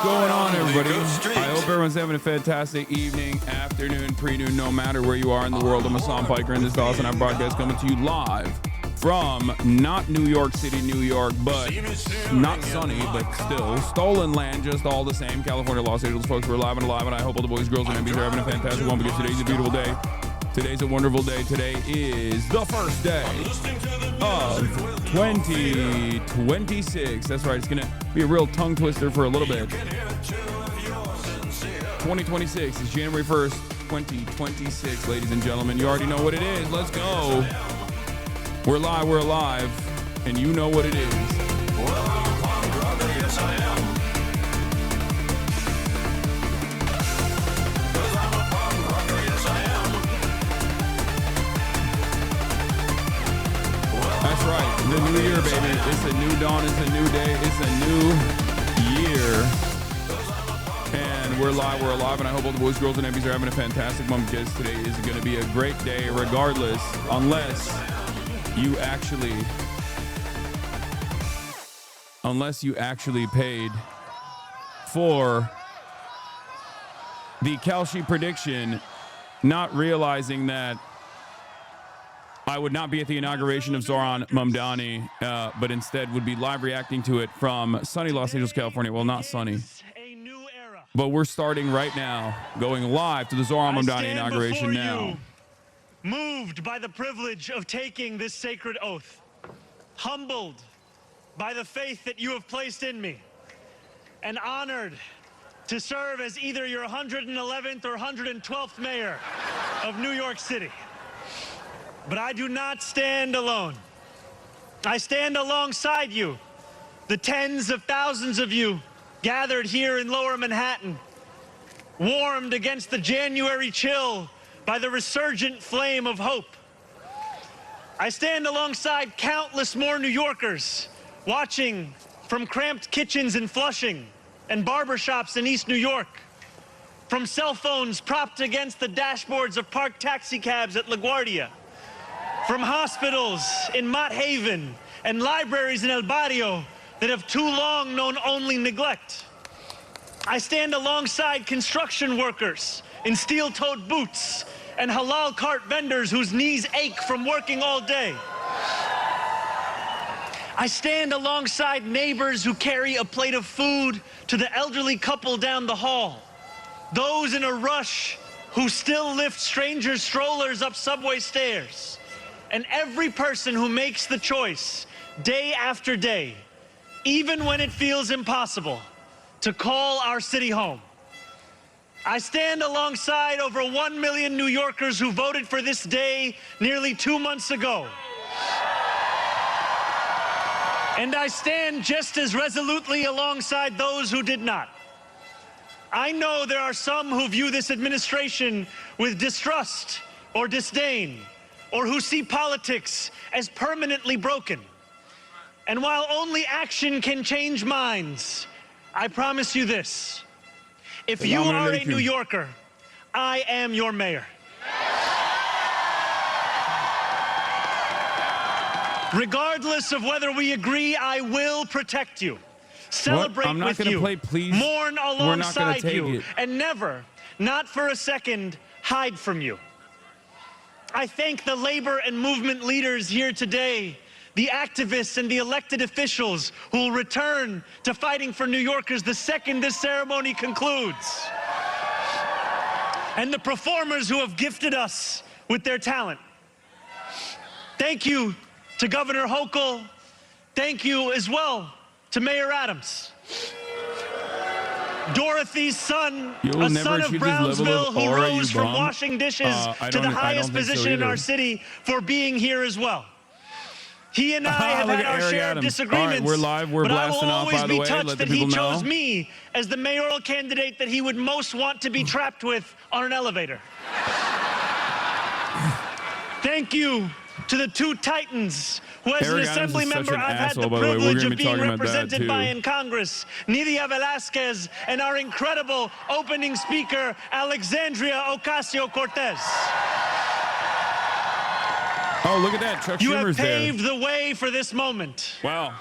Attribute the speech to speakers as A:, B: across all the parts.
A: going on, everybody? I hope everyone's having a fantastic evening, afternoon, pre-noon, no matter where you are in the world. I'm Hassan Piker, and this is the Hasan broadcast coming to you live from not New York City, New York, but not sunny, but still stolen land, just all the same. California, Los Angeles, folks, we're live and alive, and I hope all the boys, girls, and MBs are having a fantastic one because today's a beautiful day. Today's a wonderful day. Today is the first day of 2026. That's right. It's going to be a real tongue twister for a little bit. 2026 is January 1st, 2026, ladies and gentlemen. You already know what it is. Let's go. We're live, we're alive, and you know what it is. That's right, the new year, baby. It's a new dawn, it's a new day, it's a new year. And we're live, we're alive, and I hope all the boys, girls, and MBs are having a fantastic one because today is going to be a great day regardless, unless you actually paid for the Kalshi prediction, not realizing that I would not be at the inauguration of Zohran Mamdani, but instead would be live reacting to it from sunny Los Angeles, California. Well, not sunny, but we're starting right now, going live to the Zohran Mamdani inauguration now.
B: Moved by the privilege of taking this sacred oath, humbled by the faith that you have placed in me, and honored to serve as either your 111th or 112th mayor of New York City. But I do not stand alone. I stand alongside you, the tens of thousands of you gathered here in Lower Manhattan, warmed against the January chill by the resurgent flame of hope. I stand alongside countless more New Yorkers watching from cramped kitchens in Flushing and barbershops in East New York, from cell phones propped against the dashboards of parked taxi cabs at LaGuardia, from hospitals in Mott Haven and libraries in El Barrio that have too long known only neglect. I stand alongside construction workers in steel-toed boots and halal cart vendors whose knees ache from working all day. I stand alongside neighbors who carry a plate of food to the elderly couple down the hall, those in a rush who still lift strangers' strollers up subway stairs, and every person who makes the choice day after day, even when it feels impossible, to call our city home. I stand alongside over 1 million New Yorkers who voted for this day nearly 2 months ago. And I stand just as resolutely alongside those who did not. I know there are some who view this administration with distrust or disdain, or who see politics as permanently broken. And while only action can change minds, I promise you this: if you are a New Yorker, I am your mayor. Regardless of whether we agree, I will protect you, celebrate with you, mourn alongside you, and never, not for a second, hide from you. I thank the labor and movement leaders here today, the activists and the elected officials who will return to fighting for New Yorkers the second this ceremony concludes, and the performers who have gifted us with their talent. Thank you to Governor Hochul. Thank you as well to Mayor Adams. Dorothy's son, a son of Brownsville who rose from washing dishes to the highest position in our city, for being here as well. He and I have had our share of disagreements,
A: we're live, we're
B: but I will
A: blasting off,
B: always
A: by the
B: be
A: way.
B: touched that he chose me as the mayoral candidate that he would most want to be trapped with on an elevator. Thank you to the two titans who, as an assembly member, I've had the privilege of being represented by in Congress, Nidia Velázquez, and our incredible opening speaker, Alexandria Ocasio-Cortez.
A: Oh, look at that. Chuck
B: You
A: Schumer's
B: have
A: there.
B: paved the way for this moment.
A: Wow.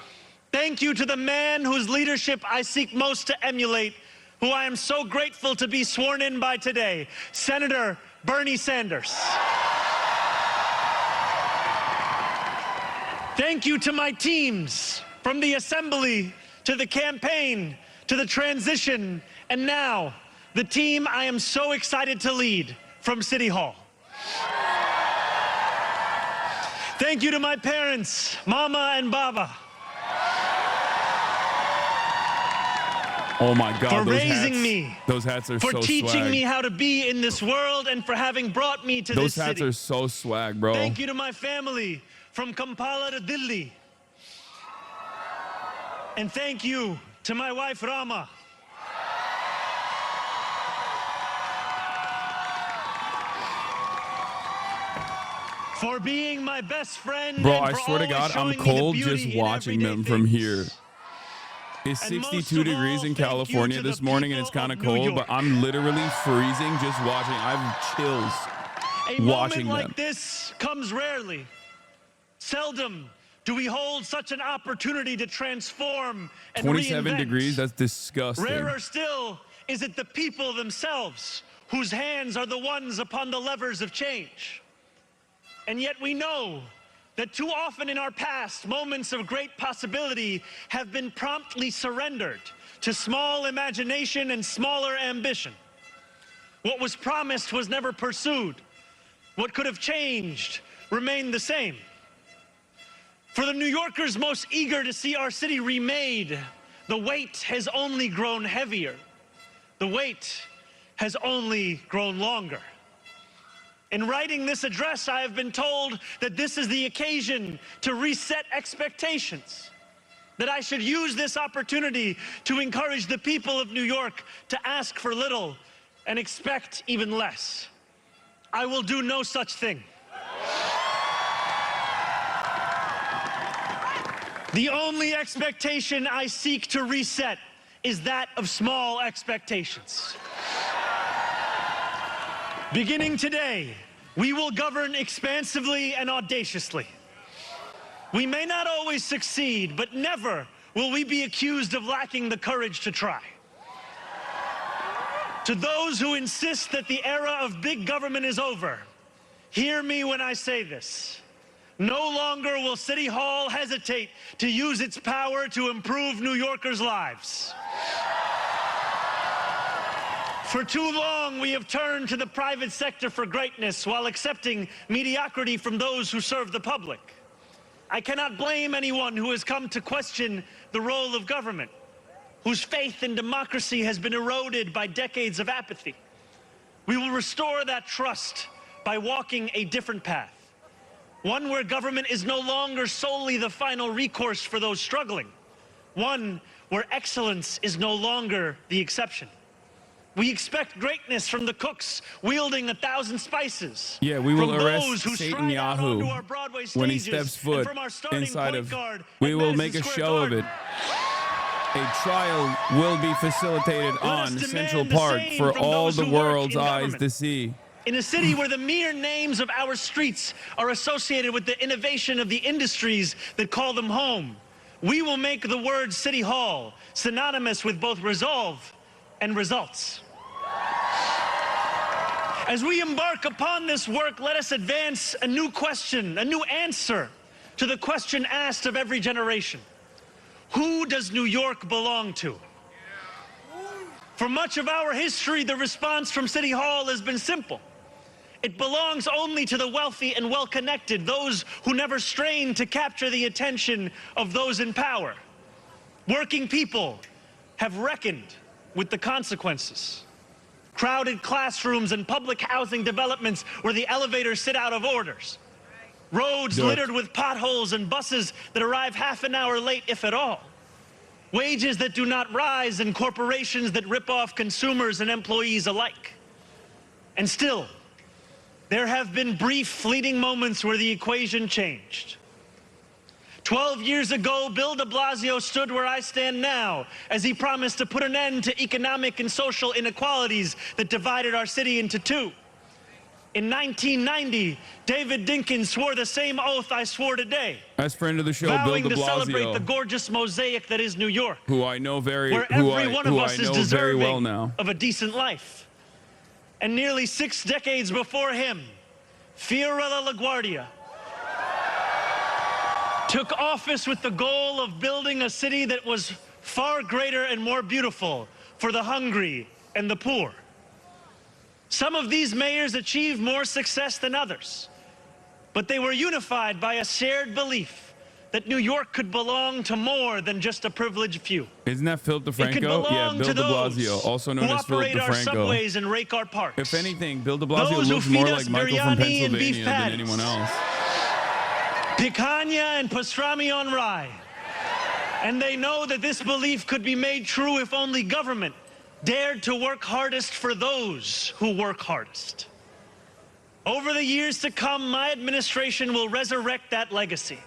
B: Thank you to the man whose leadership I seek most to emulate, who I am so grateful to be sworn in by today, Senator Bernie Sanders. Thank you to my teams, from the assembly to the campaign to the transition, and now the team I am so excited to lead from City Hall. Thank you to my parents, Mama and Baba,
A: oh my God,
B: for
A: those
B: raising
A: hats,
B: me,
A: those hats are
B: for
A: so
B: teaching
A: swag.
B: me how to be in this world, and for having brought me to
A: Those
B: this
A: hats
B: city.
A: are so swag, bro.
B: Thank you to my family, from Kampala to Delhi. And thank you to my wife, Rama. For being my best friend.
A: Bro,
B: and
A: I
B: for
A: swear to
B: always
A: God, I'm
B: showing me the
A: cold
B: beauty
A: just
B: in
A: watching
B: everyday
A: them from
B: things.
A: here. It's
B: And most
A: 62
B: of all,
A: degrees in
B: thank you
A: California
B: to
A: this
B: the
A: morning, and it's
B: people
A: kind
B: of
A: of
B: New
A: cold,
B: York.
A: but I'm literally freezing just watching. I have chills
B: A
A: watching
B: moment
A: them.
B: like this comes rarely. Seldom do we hold such an opportunity to transform and
A: 27
B: reinvent.
A: degrees, that's disgusting.
B: Rarer still is it the people themselves whose hands are the ones upon the levers of change. And yet we know that too often in our past, moments of great possibility have been promptly surrendered to small imagination and smaller ambition. What was promised was never pursued. What could have changed remained the same. For the New Yorkers most eager to see our city remade, the weight has only grown heavier. The wait has only grown longer. In writing this address, I have been told that this is the occasion to reset expectations, that I should use this opportunity to encourage the people of New York to ask for little and expect even less. I will do no such thing. The only expectation I seek to reset is that of small expectations. Beginning today, we will govern expansively and audaciously. We may not always succeed, but never will we be accused of lacking the courage to try. To those who insist that the era of big government is over, hear me when I say this. No longer will City Hall hesitate to use its power to improve New Yorkers' lives. For too long, we have turned to the private sector for greatness while accepting mediocrity from those who serve the public. I cannot blame anyone who has come to question the role of government, whose faith in democracy has been eroded by decades of apathy. We will restore that trust by walking a different path, one where government is no longer solely the final recourse for those struggling, one where excellence is no longer the exception. We expect greatness from the cooks wielding 1,000 spices.
A: Yeah, we will
B: from
A: arrest
B: those who
A: Satan
B: stride out onto
A: Yahoo
B: our Broadway
A: when he
B: stages,
A: steps foot
B: and from our starting
A: inside
B: point
A: of.
B: guard
A: We
B: at
A: will
B: Madison
A: make a
B: Square
A: show of
B: Garden.
A: it. A trial will be facilitated
B: us
A: on
B: demand
A: Central
B: the
A: Park
B: same
A: for
B: from
A: all
B: those
A: the
B: who work
A: world's
B: in
A: eyes
B: government.
A: to see.
B: In a city where the mere names of our streets are associated with the innovation of the industries that call them home, we will make the word City Hall synonymous with both resolve and results. As we embark upon this work, let us advance a new question, a new answer to the question asked of every generation. Who does New York belong to? For much of our history, the response from City Hall has been simple. It belongs only to the wealthy and well-connected, those who never strain to capture the attention of those in power. Working people have reckoned with the consequences. Crowded classrooms and public housing developments where the elevators sit out of orders. Roads littered with potholes and buses that arrive half an hour late, if at all. Wages that do not rise and corporations that rip off consumers and employees alike. And still, there have been brief, fleeting moments where the equation changed. 12 years ago, Bill de Blasio stood where I stand now as he promised to put an end to economic and social inequalities that divided our city into two. In 1990, David Dinkins swore the same oath I swore today.
A: As friend of the show, Bill
B: vowing
A: de
B: to celebrate the
A: Blasio,
B: gorgeous mosaic that is New York,
A: who I know very,
B: where
A: who
B: every
A: I,
B: one of
A: who
B: us
A: I
B: is
A: know very
B: deserving
A: well now.
B: of a decent life. And nearly 6 decades before him, Fiorella LaGuardia took office with the goal of building a city that was far greater and more beautiful for the hungry and the poor. Some of these mayors achieved more success than others, but they were unified by a shared belief that New York could belong to more than just a privileged few.
A: Isn't that Philip DeFranco?
B: It could belong
A: Bill
B: to
A: de Blasio,
B: those
A: also known
B: who
A: as Philip
B: operate our
A: DeFranco.
B: subways and rake our parks.
A: If anything, Bill de Blasio
B: Those who
A: looks more
B: feed
A: like
B: us
A: Michael from
B: biryani and beef
A: Pennsylvania than
B: patties.
A: anyone else.
B: Picanha and pastrami on rye. And they know that this belief could be made true if only government dared to work hardest for those who work hardest. Over the years to come, my administration will resurrect that legacy.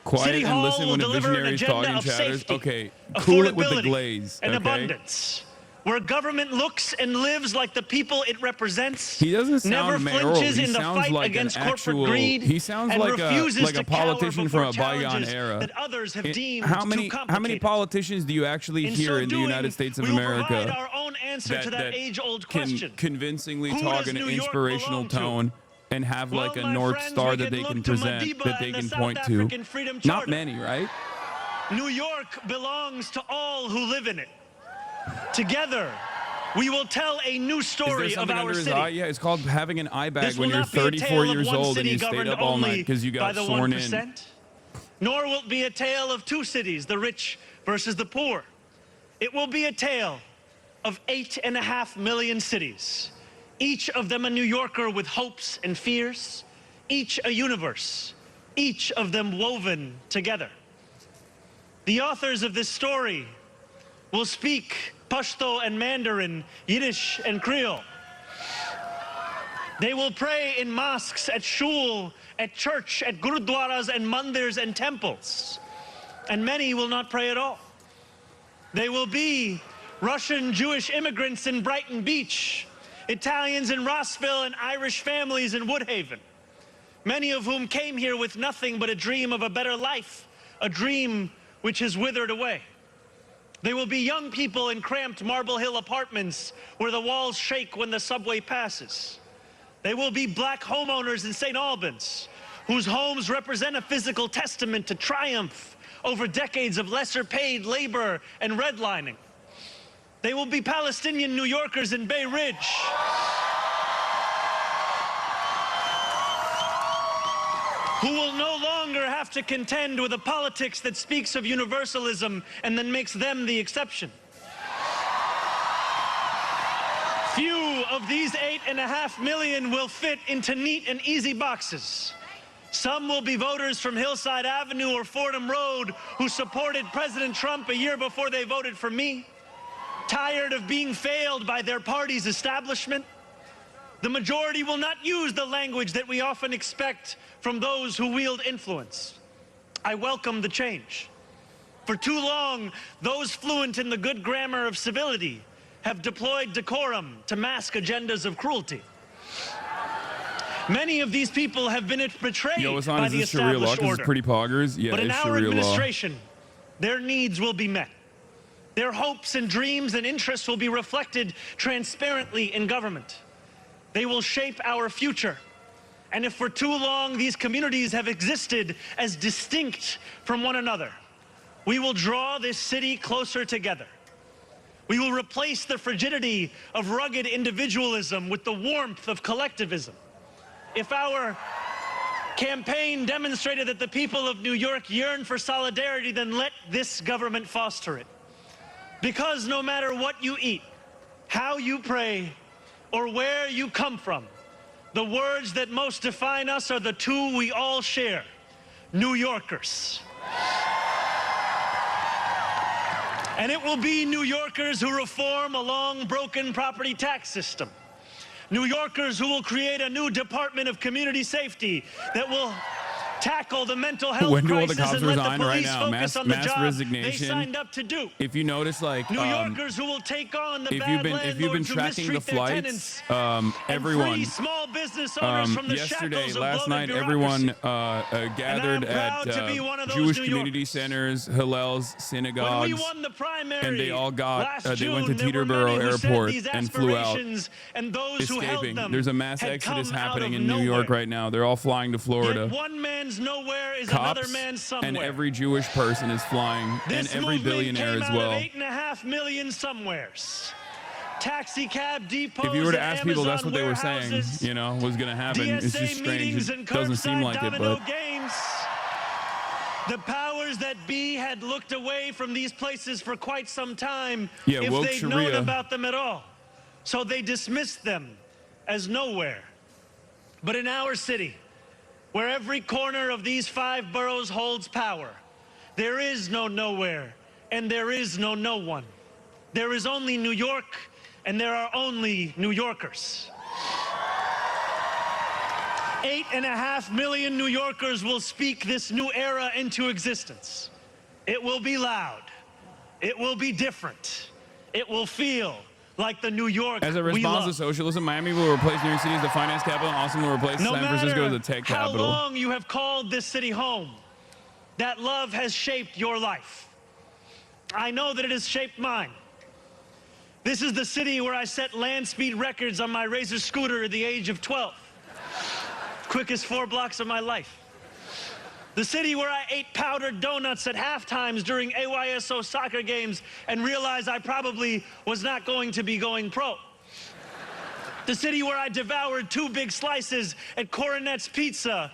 A: Quiet
B: City
A: and
B: Hall
A: listen
B: will
A: when a
B: deliver an
A: visionary's
B: agenda
A: talking,
B: of
A: chatters.
B: safety,
A: Okay, cool it with the
B: affordability,
A: glaze,
B: and
A: okay?
B: abundance, where government looks and lives like the people it represents.
A: He doesn't sound
B: never
A: mayoral.
B: flinches
A: He
B: in the
A: sounds
B: fight
A: like
B: against
A: an
B: corporate
A: actual.
B: greed.
A: He sounds
B: and
A: like
B: refuses
A: a
B: to
A: politician
B: cower
A: from a bygone
B: challenges
A: era.
B: that others have deemed
A: How
B: too
A: many
B: complicated.
A: politicians do you actually
B: In
A: hear
B: so
A: in the
B: doing,
A: United States of
B: we will
A: America
B: provide our own answer to that age-old
A: can
B: question.
A: convincingly
B: Who
A: talk
B: does
A: in an
B: New York
A: inspirational
B: belong to?
A: tone and have like
B: Well,
A: a
B: my
A: North
B: friends,
A: Star
B: we
A: that they
B: look
A: can
B: to
A: present,
B: Madiba
A: that they
B: and the
A: can
B: South
A: point to?
B: African Freedom
A: Not
B: Charter.
A: many, right?
B: New York belongs to all who live in it. Together, we will tell a new
A: Is there
B: story of
A: something
B: our
A: under his
B: city.
A: eye? Yeah, it's called having an eye bag
B: This
A: when
B: will
A: you're
B: not be a
A: 34
B: tale of
A: years
B: one
A: old and
B: city
A: you stayed
B: governed
A: up all night
B: only
A: because you
B: by
A: got
B: the
A: sworn
B: 1%,
A: in.
B: nor will it be a tale of 2 cities, the rich versus the poor. It will be a tale of 8.5 million cities, each of them a New Yorker with hopes and fears, each a universe, each of them woven together. The authors of this story will speak Pashto and Mandarin, Yiddish and Creole. They will pray in mosques, at shul, at church, at gurudwaras and mandirs and temples. And many will not pray at all. They will be Russian Jewish immigrants in Brighton Beach, Italians in Rossville, and Irish families in Woodhaven, many of whom came here with nothing but a dream of a better life, a dream which has withered away. They will be young people in cramped Marble Hill apartments where the walls shake when the subway passes. They will be black homeowners in St. Albans, whose homes represent a physical testament to triumph over decades of lesser paid labor and redlining. They will be Palestinian New Yorkers in Bay Ridge, who will no longer have to contend with a politics that speaks of universalism and then makes them the exception. Few of these 8.5 million will fit into neat and easy boxes. Some will be voters from Hillside Avenue or Fordham Road who supported President Trump a year before they voted for me, tired of being failed by their party's establishment. The majority will not use the language that we often expect from those who wield influence. I welcome the change. For too long, those fluent in the good grammar of civility have deployed decorum to mask agendas of cruelty. Many of these people have been betrayed
A: Hassan,
B: by
A: is
B: the
A: this Sharia law?
B: established
A: 'Cause
B: order.
A: it's pretty poggers. Yeah,
B: But in
A: it's
B: our
A: Sharia law.
B: administration, their needs will be met. Their hopes and dreams and interests will be reflected transparently in government. They will shape our future. And if for too long these communities have existed as distinct from one another, we will draw this city closer together. We will replace the frigidity of rugged individualism with the warmth of collectivism. If our campaign demonstrated that the people of New York yearn for solidarity, then let this government foster it. Because no matter what you eat, how you pray, or where you come from, the words that most define us are the two we all share: New Yorkers. And it will be New Yorkers who reform a long broken property tax system. New Yorkers who will create a new Department of Community Safety that will tackle the mental health
A: When do all
B: crisis
A: the cops
B: and let
A: resign
B: the
A: right
B: police
A: now?
B: focus on the
A: Mass
B: job
A: resignation.
B: they signed up to do.
A: If you notice, like
B: New Yorkers who will take on the
A: if
B: bad
A: you've been
B: landlords who
A: tracking the
B: mistreat their
A: flights,
B: tenants,
A: everyone.
B: and free small business owners from the
A: Yesterday,
B: shackles of
A: last
B: bloated
A: night, everyone
B: bureaucracy.
A: gathered
B: And I'm proud
A: at
B: to be one of those
A: Jewish
B: New
A: community
B: Yorkers.
A: centers, Hillel's,
B: When
A: synagogues,
B: we won the primary
A: and they all got.
B: last
A: They went to
B: June, there were
A: Teterboro
B: many who said
A: Airport
B: these
A: and flew out,
B: aspirations and those who held
A: escaping.
B: them
A: There's a mass
B: had
A: exodus
B: come out
A: happening
B: of
A: in New York
B: nowhere.
A: right now. They're all flying to Florida.
B: Yet one man's nowhere is
A: Cops
B: another man's somewhere.
A: and every Jewish person is flying,
B: This
A: and every
B: movement
A: billionaire
B: came
A: as
B: out
A: well.
B: of 8.5 million somewheres. Taxi cab depots.
A: If you were to
B: and
A: ask people, that's
B: Amazon
A: what they were saying,
B: warehouses,
A: you know, was going to happen. It's
B: DSA
A: just strange.
B: meetings
A: It
B: and
A: doesn't seem
B: curbside
A: like it,
B: domino
A: but
B: games. The powers that be had looked away from these places for quite some time,
A: Yeah,
B: if
A: woke
B: they'd known
A: Sharia.
B: about them at all. So they dismissed them as nowhere. But in our city, where every corner of these 5 boroughs holds power, there is no nowhere, and there is no no one. There is only New York, and there are only New Yorkers. 8.5 million New Yorkers will speak this new era into existence. It will be loud. It will be different. It will feel like the New York
A: as a
B: we
A: response
B: love.
A: to socialism, Miami will replace New York City as the finance capital, and Austin will replace
B: No
A: San Francisco as
B: matter
A: the tech
B: how
A: capital.
B: long you have called this city home, that love has shaped your life. I know that it has shaped mine. This is the city where I set land speed records on my Razor scooter at the age of 12. Quickest 4 blocks of my life. The city where I ate powdered donuts at half times during AYSO soccer games and realized I probably was not going to be going pro. The city where I devoured 2 big slices at Coronet's Pizza,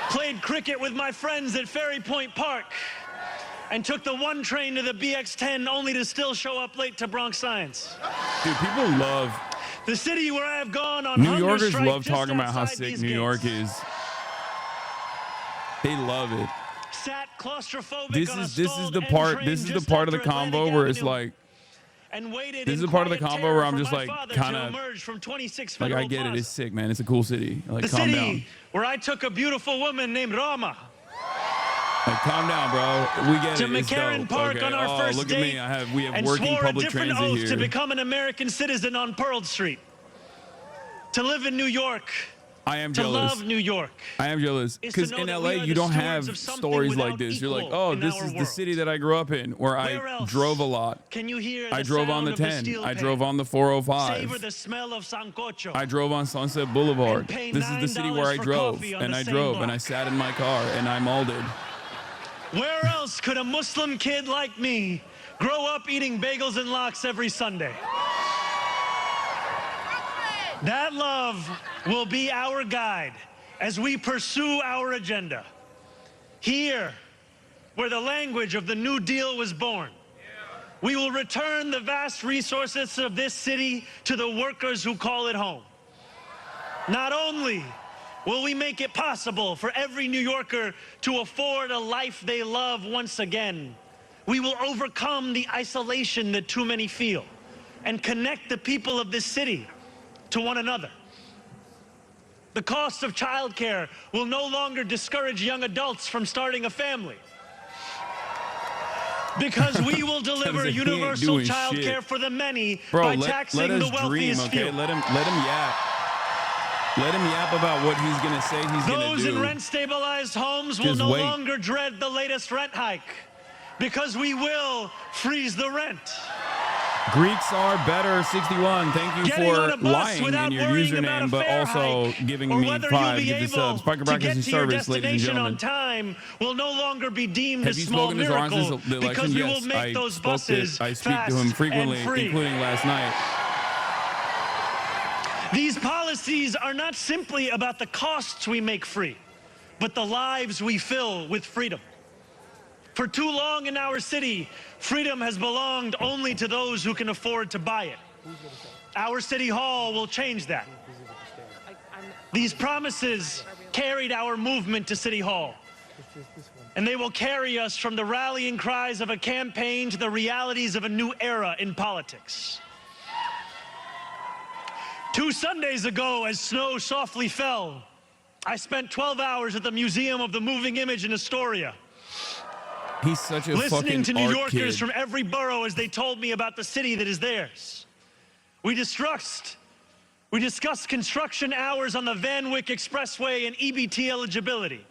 B: played cricket with my friends at Ferry Point Park, and took the 1 train to the BX10 only to still show up late to Bronx Science.
A: Dude, people love.
B: The city where I have gone on
A: New
B: hunger
A: Yorkers
B: strike
A: love
B: just
A: talking about how
B: outside
A: sick
B: these
A: New York
B: gates.
A: is. They love it.
B: Sat claustrophobic
A: This
B: on a
A: is the
B: stalled
A: part.
B: N
A: This
B: train
A: is the
B: just
A: part of the
B: after Atlantic
A: convo where it's
B: Avenue
A: like,
B: and waited
A: this is
B: in
A: the part of the
B: quiet
A: combo
B: terror
A: where I'm
B: for
A: just
B: my
A: like,
B: father
A: kinda-
B: to emerge from 26
A: like I
B: Federal
A: get it.
B: Plaza.
A: It's sick, man. It's a cool city. Like,
B: The
A: calm
B: city
A: down.
B: where I took a beautiful woman named Rama
A: Like, calm down, bro. We get
B: to
A: it. It's
B: McCarran
A: dope.
B: Park
A: okay.
B: on our
A: Oh,
B: first
A: look
B: date
A: at me. We have
B: and
A: working
B: swore a
A: public
B: different
A: transit
B: oath
A: here.
B: to become an American citizen on Pearl Street. To live in New York,
A: I am
B: to
A: jealous.
B: love New York.
A: I am jealous
B: is to
A: because
B: know
A: in
B: that
A: LA
B: we are
A: you
B: the
A: don't
B: stewards
A: have
B: of something
A: stories like
B: without
A: this. You're like,
B: equal
A: oh,
B: in
A: this
B: our
A: is the
B: world.
A: city that I grew up in, where
B: Where
A: I
B: else
A: drove a lot.
B: Can you hear
A: I
B: the
A: drove on
B: sound
A: the
B: of the
A: 10.
B: steel
A: I
B: pan?
A: drove on the
B: Savor
A: 405.
B: the smell of sancocho.
A: I drove on Sunset Boulevard.
B: And pay
A: This is the city where I
B: $9 for
A: drove,
B: coffee on
A: and
B: the
A: I
B: same
A: drove, and
B: block.
A: I sat in my car, and I molded.
B: Where else could a Muslim kid like me grow up eating bagels and lox every Sunday? That love will be our guide as we pursue our agenda. Here, where the language of the New Deal was born, we will return the vast resources of this city to the workers who call it home. Not only will we make it possible for every New Yorker to afford a life they love once again, we will overcome the isolation that too many feel and connect the people of this city to one another. The cost of childcare will no longer discourage young adults from starting a family, because we will deliver
A: He ain't
B: universal
A: doing
B: childcare
A: shit.
B: for the many
A: Bro,
B: by
A: let
B: taxing
A: us
B: the wealthiest
A: dream, okay?
B: few.
A: Let him yap. Let him yap about what he's gonna say he's gonna
B: Those in
A: do.
B: rent-stabilized homes will
A: Just
B: no
A: wait.
B: longer dread the latest rent hike, because we will freeze the rent.
A: Greeks are better 61. Thank you
B: Getting on
A: for
B: a bus
A: lying
B: without
A: in your
B: worrying about
A: username,
B: a
A: but
B: fare
A: also
B: hike,
A: giving
B: or
A: me
B: whether
A: 5
B: you'll be
A: gifted
B: able
A: subs. Spiker
B: to
A: Brackets
B: get
A: and
B: to your
A: service, ladies and
B: destination
A: gentlemen.
B: on time will no longer be deemed
A: Have
B: a
A: you
B: small
A: spoken to Zohran
B: miracle,
A: since the election?
B: because we
A: Yes,
B: will make
A: I
B: those
A: spoke
B: buses
A: to, I speak
B: fast
A: to him frequently,
B: and free.
A: including last night.
B: These policies are not simply about the costs we make free, but the lives we fill with freedom. For too long in our city, freedom has belonged only to those who can afford to buy it. Our city hall will change that. These promises carried our movement to City Hall, and they will carry us from the rallying cries of a campaign to the realities of a new era in politics. 2 Sundays ago, as snow softly fell, I spent 12 hours at the Museum of the Moving Image in Astoria.
A: He's such a
B: Listening to
A: fucking
B: New
A: art
B: Yorkers
A: kid.
B: from every borough as they told me about the city that is theirs. We discussed construction hours on the Van Wyck Expressway and EBT eligibility.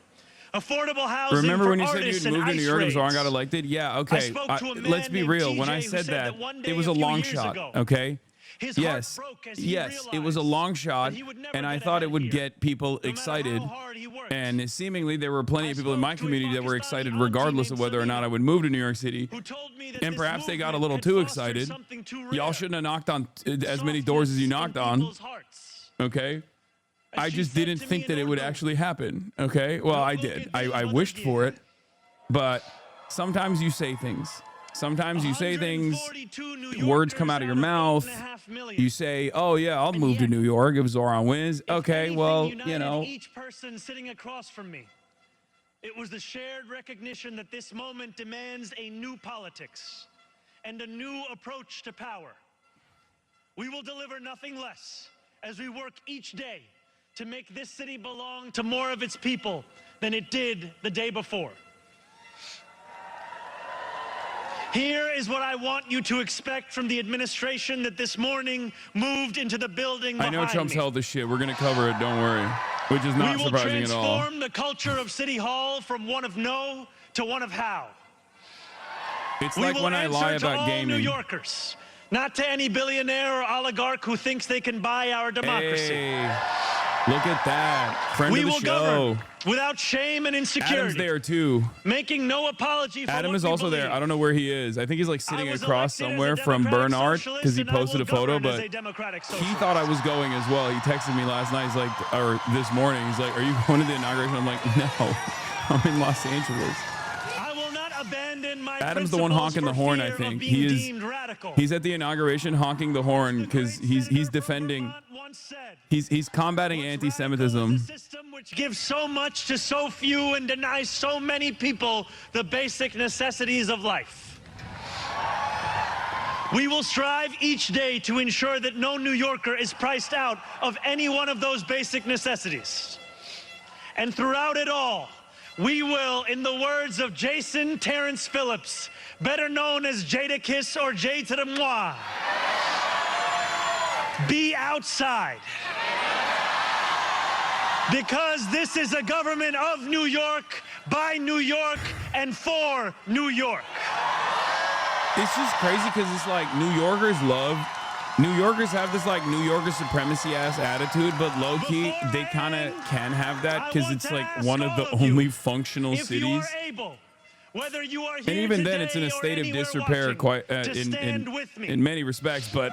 B: Affordable housing
A: Remember
B: for
A: when you said
B: artists
A: you'd
B: and
A: moved to
B: ice
A: New York and
B: raids.
A: Zohran got elected? Yeah, okay.
B: spoke to a man
A: Let's be
B: named
A: real.
B: TJ
A: When I
B: who
A: said
B: said
A: that,
B: that one day
A: it was a
B: a few
A: long
B: years
A: shot,
B: ago,
A: okay?
B: His heart
A: Yes,
B: broke as he
A: yes, it was a
B: realized
A: long shot,
B: that he would never
A: and I
B: get
A: thought
B: ahead
A: it would
B: here,
A: get people
B: no matter
A: excited.
B: how hard he worked.
A: And seemingly there were plenty of people in
B: spoke
A: my
B: to a
A: community that were
B: Pakistani
A: excited
B: auntie
A: regardless of
B: named
A: whether or not
B: Salima,
A: I would move to New York City.
B: who told me that
A: And
B: this
A: perhaps they got a
B: movement
A: little
B: had
A: too
B: fostered
A: excited.
B: something too
A: Y'all
B: rare.
A: shouldn't have knocked on as many doors as you knocked
B: Softness in
A: on,
B: people's hearts.
A: okay? I
B: she
A: just
B: said
A: didn't
B: to me
A: think
B: in
A: that it would
B: Urdu,
A: actually happen, okay? Well, I did. I wished for it, but sometimes you say things. Sometimes you say things,
B: 142 New
A: words come out of your mouth.
B: 8.5 million.
A: You say, oh, yeah, I'll move to
B: yet,
A: New York if Zohran wins.
B: If
A: Okay,
B: anything
A: well,
B: united
A: you know,
B: each person sitting across from me, it was the shared recognition that this moment demands a new politics and a new approach to power. We will deliver nothing less as we work each day to make this city belong to more of its people than it did the day before. Here is what I want you to expect from the administration that this morning moved into the building
A: I
B: behind
A: know Trump's
B: me.
A: held this shit. We're going to cover it, don't worry. Which is not
B: We will
A: surprising at all.
B: transform the culture of City Hall from one of no to one of how.
A: It's
B: We
A: like
B: will
A: when I
B: answer
A: lie
B: to
A: about
B: all New
A: gaming.
B: Yorkers, not to any billionaire or oligarch who thinks they can buy our democracy.
A: Hey, look at that. Friend
B: We
A: of the
B: will
A: show.
B: govern without shame and insecurity.
A: Adam's there too.
B: Making no apology for
A: Adam
B: what
A: is
B: we
A: also there.
B: believe.
A: I don't know where he is. I think he's like sitting
B: was
A: across
B: elected as a
A: somewhere from
B: Democratic
A: Bernard
B: socialist,
A: because he
B: and I will
A: posted a photo,
B: govern as
A: but
B: a Democratic
A: he
B: socialist.
A: thought I was going as well. He texted me last night. He's like, or this morning, he's like, are you going to the inauguration? I'm like, no, I'm in Los Angeles.
B: I will not abandon my
A: Adam's the one honking the horn, I think. He's at the inauguration honking the horn because he's defending, he's combating anti-Semitism.
B: Which gives so much to so few and denies so many people the basic necessities of life. We will strive each day to ensure that no New Yorker is priced out of any one of those basic necessities. And throughout it all, we will, in the words of Jason Terrence Phillips, better known as Jadakiss or Jay to the Moi, be outside. Because this is a government of New York, by New York, and for New York.
A: It's just crazy because it's like New Yorkers have this like New Yorker supremacy ass attitude, but low key they kind of can have that because it's like one of the only functional cities.
B: Whether you are here
A: And even then,
B: today
A: it's in a
B: or
A: state of
B: anywhere
A: disrepair
B: watching,
A: quite
B: to stand with me.
A: in many respects, but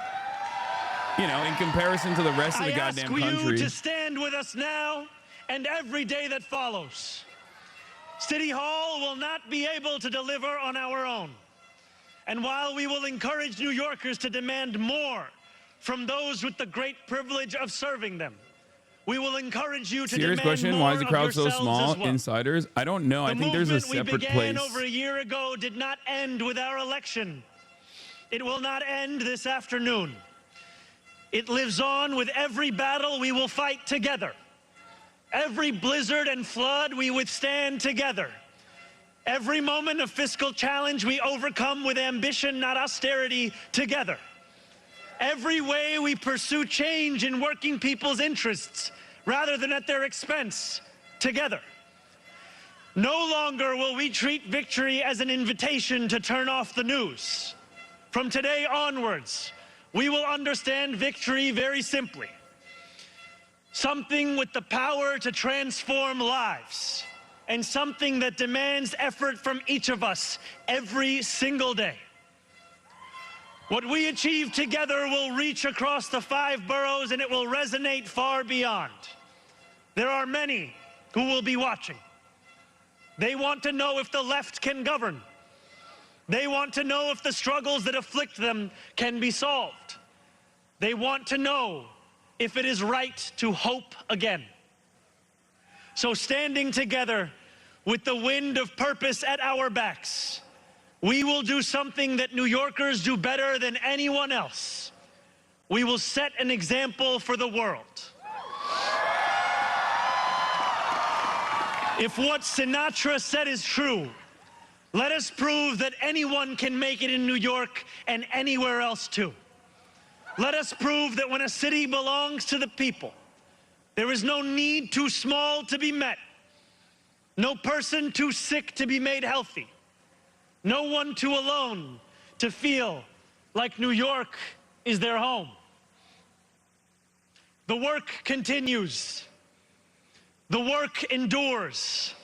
A: you know, in comparison to the rest of the goddamn
B: I ask
A: country.
B: you to stand with us now and every day that follows. City Hall will not be able to deliver on our own. And while we will encourage New Yorkers to demand more from those with the great privilege of serving them, we will encourage you to
A: Serious
B: demand
A: question,
B: more
A: why is the crowd
B: of
A: so
B: yourselves
A: small?
B: as well.
A: Insiders? I don't know. I think there's a separate
B: we began
A: place.
B: over a year ago did not end with our election. It will not end this afternoon. It lives on with every battle we will fight together. Every blizzard and flood we withstand together. Every moment of fiscal challenge we overcome with ambition, not austerity, together. Every way we pursue change in working people's interests rather than at their expense, together. No longer will we treat victory as an invitation to turn off the news. From today onwards, we will understand victory very simply. Something with the power to transform lives, and something that demands effort from each of us every single day. What we achieve together will reach across the 5 boroughs, and it will resonate far beyond. There are many who will be watching. They want to know if the left can govern. They want to know if the struggles that afflict them can be solved. They want to know if it is right to hope again. So standing together with the wind of purpose at our backs, we will do something that New Yorkers do better than anyone else. We will set an example for the world. If what Sinatra said is true, let us prove that anyone can make it in New York and anywhere else too. Let us prove that when a city belongs to the people, there is no need too small to be met, no person too sick to be made healthy, no one too alone to feel like New York is their home. The work continues. The work endures.